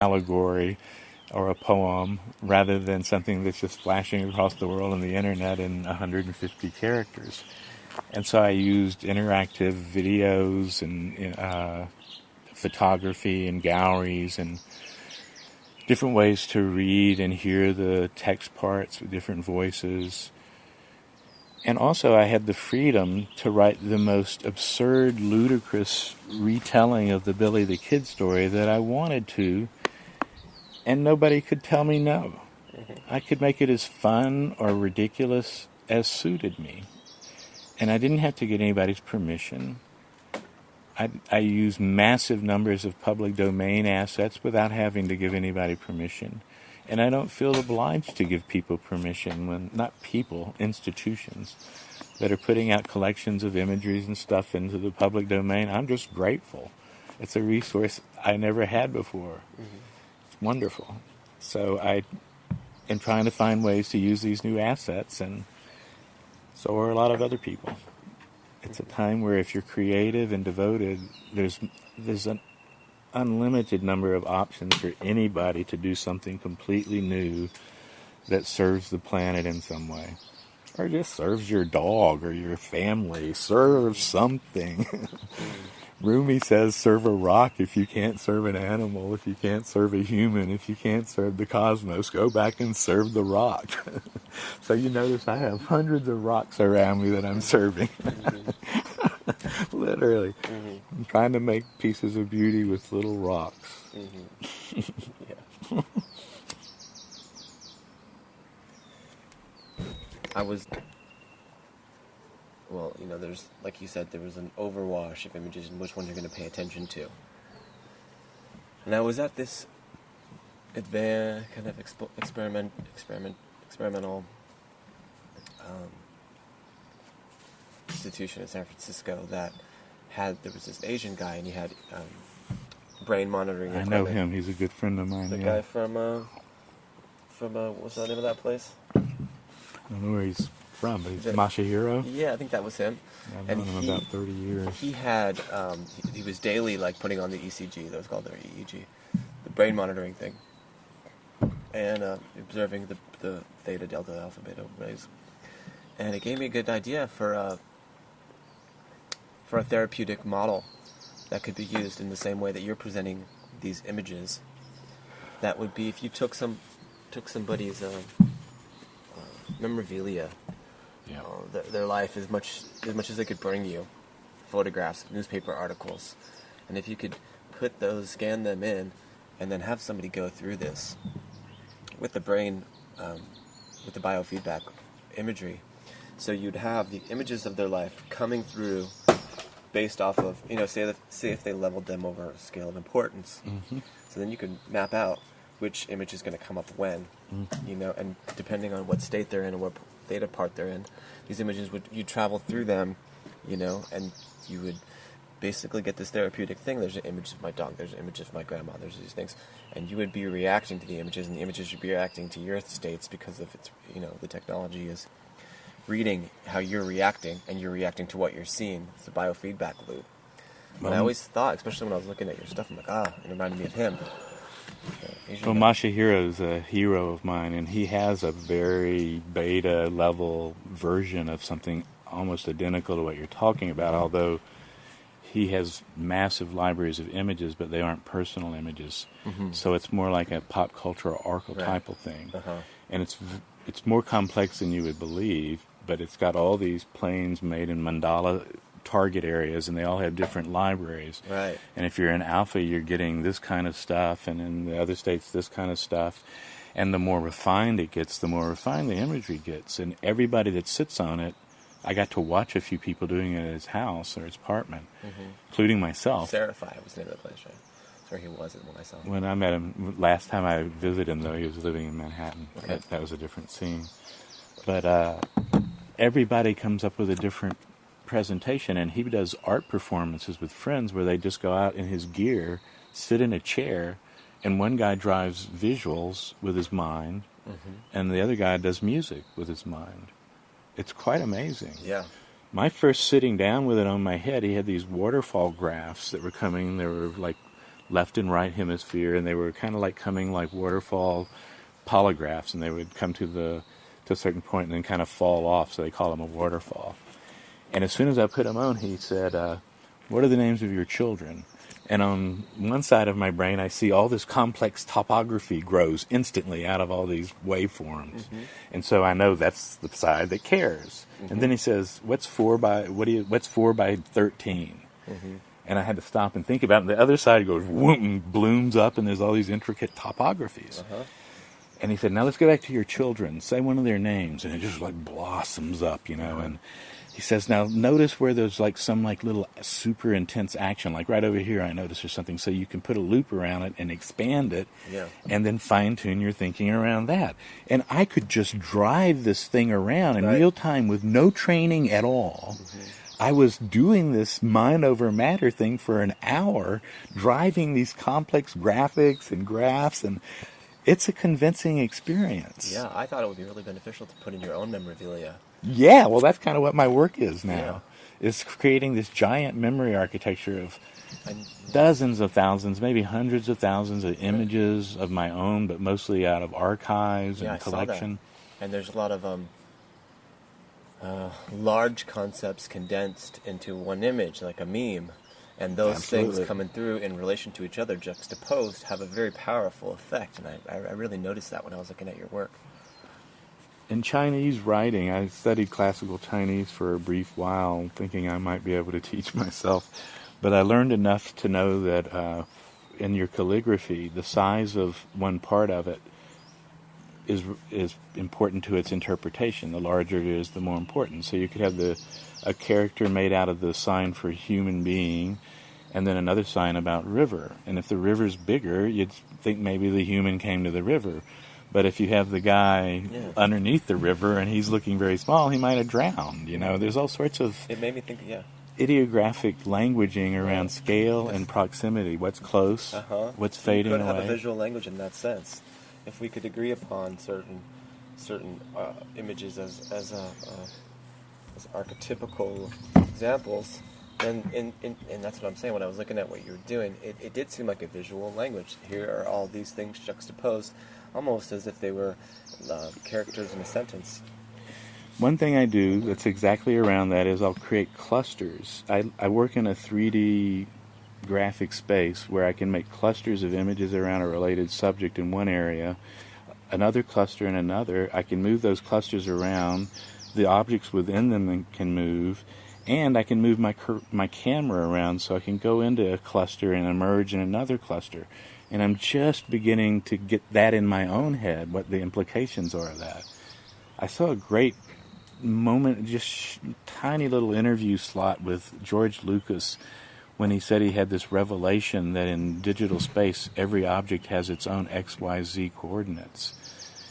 allegory or a poem rather than something that's just flashing across the world on the internet in 150 characters. And so I used interactive videos and photography and galleries and different ways to read and hear the text parts with different voices. And also I had the freedom to write the most absurd, ludicrous retelling of the Billy the Kid story that I wanted to, and nobody could tell me no. I could make it as fun or ridiculous as suited me. And I didn't have to get anybody's permission. I use massive numbers of public domain assets without having to give anybody permission. And I don't feel obliged to give people permission when, not people, institutions that are putting out collections of imageries and stuff into the public domain. I'm just grateful. It's a resource I never had before. It's wonderful. So I am trying to find ways to use these new assets, and so are a lot of other people. It's a time where if you're creative and devoted, there's an unlimited number of options for anybody to do something completely new that serves the planet in some way. Or just serves your dog or your family. Serve something. Rumi says serve a rock if you can't serve an animal, if you can't serve a human, if you can't serve the cosmos, go back and serve the rock. So you notice I have hundreds of rocks around me that I'm serving. Literally. I'm trying to make pieces of beauty with little rocks. Yeah. Well, there's, like you said, there was an overwash of images and which one you're going to pay attention to. And I was at this kind of experimental institution in San Francisco that there was this Asian guy, and he had brain monitoring equipment. I know him. He's a good friend of mine. The guy from what's the name of that place? I don't know where he's from, but he's Masahiro. Yeah, I think that was him. I've known him about 30 years. He had, he was daily, putting on the ECG, that was called their EEG, the brain monitoring thing, and observing the theta, delta, alpha, beta waves. And it gave me a good idea for a therapeutic model that could be used in the same way that you're presenting these images. That would be if you took somebody's memorabilia, their life as much as they could bring you, photographs, newspaper articles, and if you could scan them in, and then have somebody go through this with the brain, with the biofeedback imagery, so you'd have the images of their life coming through based off of, say if they leveled them over a scale of importance. So then you could map out which image is going to come up when, and depending on what state they're in and what theta part they're in, these images you travel through them, and you would basically get this therapeutic thing. There's an image of my dog, there's an image of my grandma, there's these things, and you would be reacting to the images, and the images would be reacting to your states because of its, the technology is reading how you're reacting, and you're reacting to what you're seeing. It's a biofeedback loop. And I always thought, especially when I was looking at your stuff, I'm like, it reminded me of him. Well, Masahiro is a hero of mine, and he has a very beta level version of something almost identical to what you're talking about, although he has massive libraries of images, but they aren't personal images. So it's more like a pop cultural archetypal thing. And it's more complex than you would believe, but it's got all these planes made in mandala target areas, and they all have different libraries. Right. And if you're in alpha, you're getting this kind of stuff, and in the other states, this kind of stuff. And the more refined it gets, the more refined the imagery gets. And everybody that sits on it, I got to watch a few people doing it at his house or his apartment, including myself. Serify was the name of the place, right? That's where he was when I saw him. When I met him, last time I visited him, though, he was living in Manhattan. Okay. That was a different scene. But everybody comes up with a different presentation, and he does art performances with friends where they just go out in his gear, sit in a chair, and one guy drives visuals with his mind, and the other guy does music with his mind. It's quite amazing. Yeah. My first sitting down with it on my head, he had these waterfall graphs that were coming. They were like left and right hemisphere, and they were kind of like coming like waterfall polygraphs, and they would come to a certain point and then kind of fall off, so they call them a waterfall. And as soon as I put them on, he said, what are the names of your children? And on one side of my brain, I see all this complex topography grows instantly out of all these waveforms. Mm-hmm. And so I know that's the side that cares. Mm-hmm. And then he says, what's 4 by 13? Mm-hmm. And I had to stop and think about it. And the other side goes, whoop, and blooms up, and there's all these intricate topographies. Uh-huh. And he said, now let's go back to your children. Say one of their names. And it just like blossoms up, you know. And he says, now notice where there's like some like little super intense action. Like right over here, I notice there's something. So you can put a loop around it and expand it. Yeah. And then fine tune your thinking around that. And I could just drive this thing around in real time with no training at all. Mm-hmm. I was doing this mind over matter thing for an hour, driving these complex graphics and graphs, and it's a convincing experience. Yeah, I thought it would be really beneficial to put in your own memorabilia. Yeah, well, that's kind of what my work is now. Yeah. Is creating this giant memory architecture of dozens of thousands, maybe hundreds of thousands of images of my own, but mostly out of archives and collection. And there's a lot of large concepts condensed into one image, like a meme. And those things coming through in relation to each other, juxtaposed, have a very powerful effect. And I really noticed that when I was looking at your work. In Chinese writing, I studied classical Chinese for a brief while, thinking I might be able to teach myself. But I learned enough to know that in your calligraphy, the size of one part of it is important to its interpretation. The larger it is, the more important. So you could have a character made out of the sign for human being, and then another sign about river. And if the river's bigger, you'd think maybe the human came to the river. But if you have the guy underneath the river and he's looking very small, he might have drowned. You know, there's all sorts of it made me think, ideographic languaging around scale and proximity. What's close? What's fading away? You could have a visual language in that sense. If we could agree upon certain images as archetypical examples, and that's what I'm saying. When I was looking at what you were doing, it did seem like a visual language. Here are all these things juxtaposed, almost as if they were characters in a sentence. One thing I do that's exactly around that is I'll create clusters. I work in a 3D graphic space where I can make clusters of images around a related subject in one area, another cluster in another. I can move those clusters around. The objects within them can move, and I can move my camera around so I can go into a cluster and emerge in another cluster. And I'm just beginning to get that in my own head, what the implications are of that. I saw a great moment, just tiny little interview slot with George Lucas when he said he had this revelation that in digital space, every object has its own XYZ coordinates.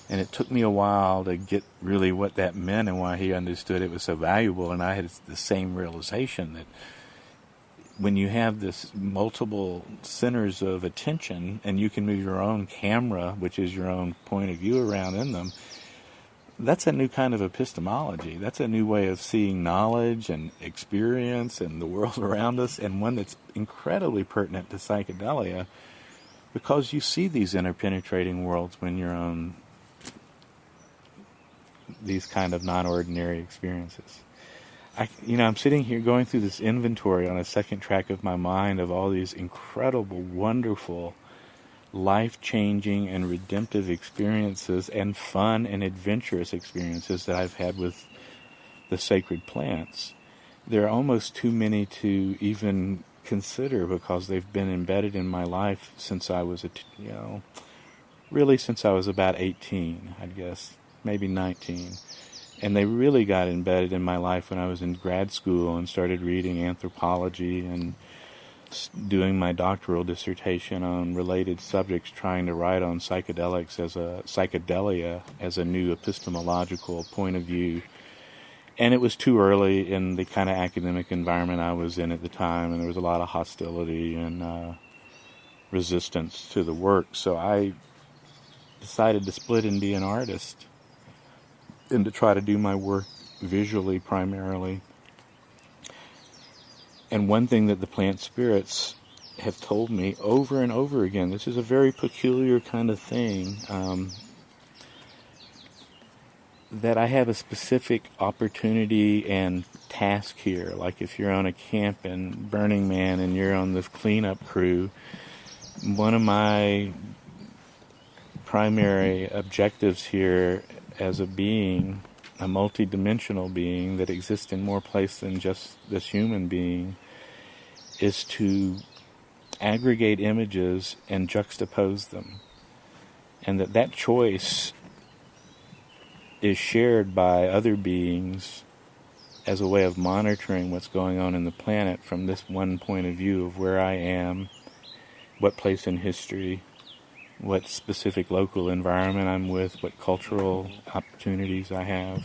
And it took me a while to get really what that meant and why he understood it was so valuable. And I had the same realization that when you have this multiple centers of attention and you can move your own camera, which is your own point of view around in them, that's a new kind of epistemology. That's a new way of seeing knowledge and experience and the world around us, and one that's incredibly pertinent to psychedelia because you see these interpenetrating worlds when you're on these kind of non-ordinary experiences. I'm sitting here going through this inventory on a second track of my mind of all these incredible, wonderful, life-changing and redemptive experiences and fun and adventurous experiences that I've had with the sacred plants. There are almost too many to even consider because they've been embedded in my life since I was really since I was about 18, I guess, maybe 19. And they really got embedded in my life when I was in grad school and started reading anthropology and doing my doctoral dissertation on related subjects, trying to write on psychedelia as a new epistemological point of view. And it was too early in the kind of academic environment I was in at the time, and there was a lot of hostility and resistance to the work. So I decided to split and be an artist and to try to do my work visually primarily. And one thing that the plant spirits have told me over and over again, this is a very peculiar kind of thing, that I have a specific opportunity and task here. Like if you're on a camp in Burning Man and you're on the cleanup crew, one of my primary objectives here as a being, a multidimensional being that exists in more place than just this human being, is to aggregate images and juxtapose them. And that choice is shared by other beings as a way of monitoring what's going on in the planet from this one point of view of where I am, what place in history, what specific local environment I'm with, what cultural opportunities I have,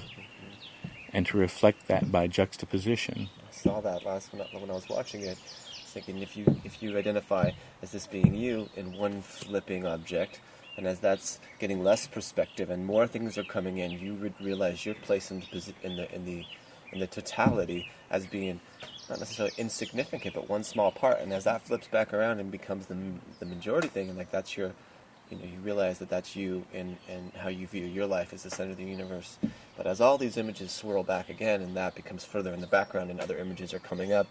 and to reflect that by juxtaposition. I saw that when I was watching it. I was thinking, if you identify as this being you in one flipping object, and as that's getting less perspective and more things are coming in, you would realize your place in the totality as being not necessarily insignificant, but one small part. And as that flips back around and becomes the majority thing, and like that's your, you realize that that's you and how you view your life as the center of the universe. But as all these images swirl back again, and that becomes further in the background, and other images are coming up,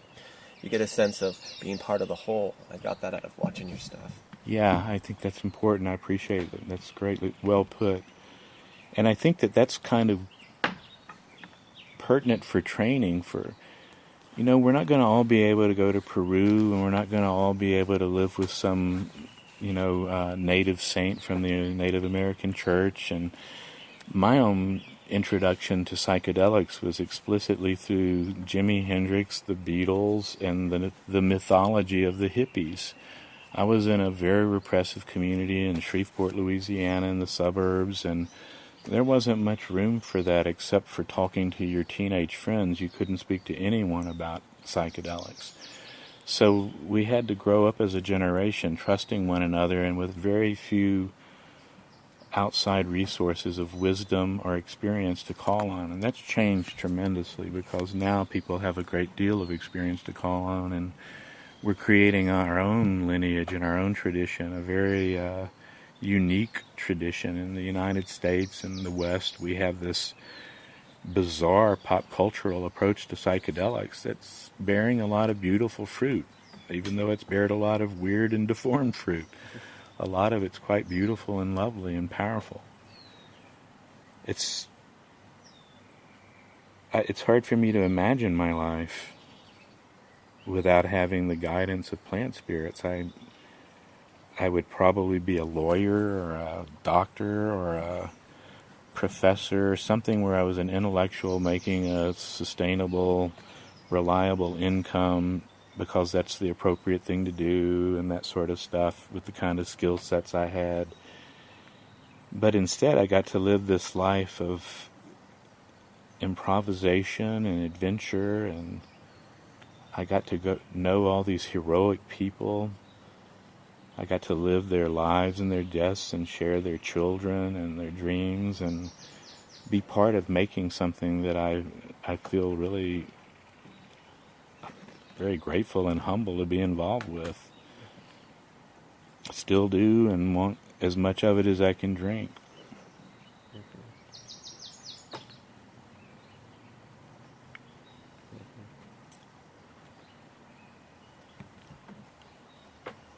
you get a sense of being part of the whole. I got that out of watching your stuff. Yeah, I think that's important. I appreciate it. That's great. Well put. And I think that's kind of pertinent for training for, we're not going to all be able to go to Peru, and we're not going to all be able to live with some, native saint from the Native American church. And my own introduction to psychedelics was explicitly through Jimi Hendrix, the Beatles, and the mythology of the hippies. I was in a very repressive community in Shreveport, Louisiana, in the suburbs, and there wasn't much room for that except for talking to your teenage friends. You couldn't speak to anyone about psychedelics. So we had to grow up as a generation trusting one another and with very few outside resources of wisdom or experience to call on. And that's changed tremendously because now people have a great deal of experience to call on, and we're creating our own lineage and our own tradition, a very unique tradition in the United States and the West. We have this bizarre pop cultural approach to psychedelics that's bearing a lot of beautiful fruit, even though it's bared a lot of weird and deformed fruit. A lot of it's quite beautiful and lovely and powerful. It's hard for me to imagine my life without having the guidance of plant spirits. I would probably be a lawyer or a doctor or a professor or something where I was an intellectual making a sustainable, reliable income because that's the appropriate thing to do and that sort of stuff with the kind of skill sets I had. But instead I got to live this life of improvisation and adventure, and I got to know all these heroic people. I got to live their lives and their deaths and share their children and their dreams and be part of making something that I feel really very grateful and humble to be involved with. Still do, and want as much of it as I can drink.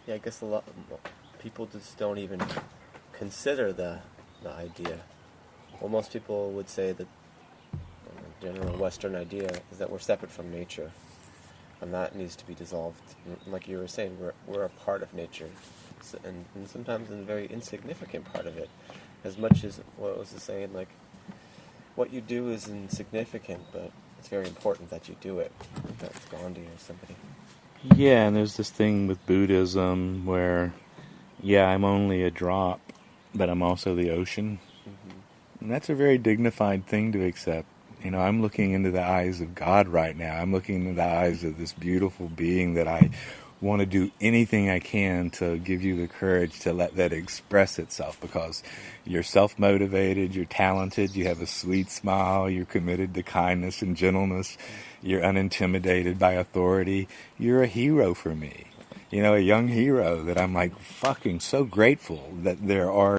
Yeah, I guess a lot people just don't even consider the idea. Well, most people would say that the general Western idea is that we're separate from nature, and that needs to be dissolved. And like you were saying, we're a part of nature, and sometimes a very insignificant part of it. As much as what was the saying, like what you do is insignificant, but it's very important that you do it. That's Gandhi or somebody. Yeah, and there's this thing with Buddhism where, I'm only a drop, but I'm also the ocean. Mm-hmm. And that's a very dignified thing to accept. I'm looking into the eyes of God right now. I'm looking into the eyes of this beautiful being that I want to do anything I can to give you the courage to let that express itself, because you're self-motivated, you're talented, you have a sweet smile, you're committed to kindness and gentleness, you're unintimidated by authority. You're a hero for me. a young hero that I'm like fucking so grateful that there are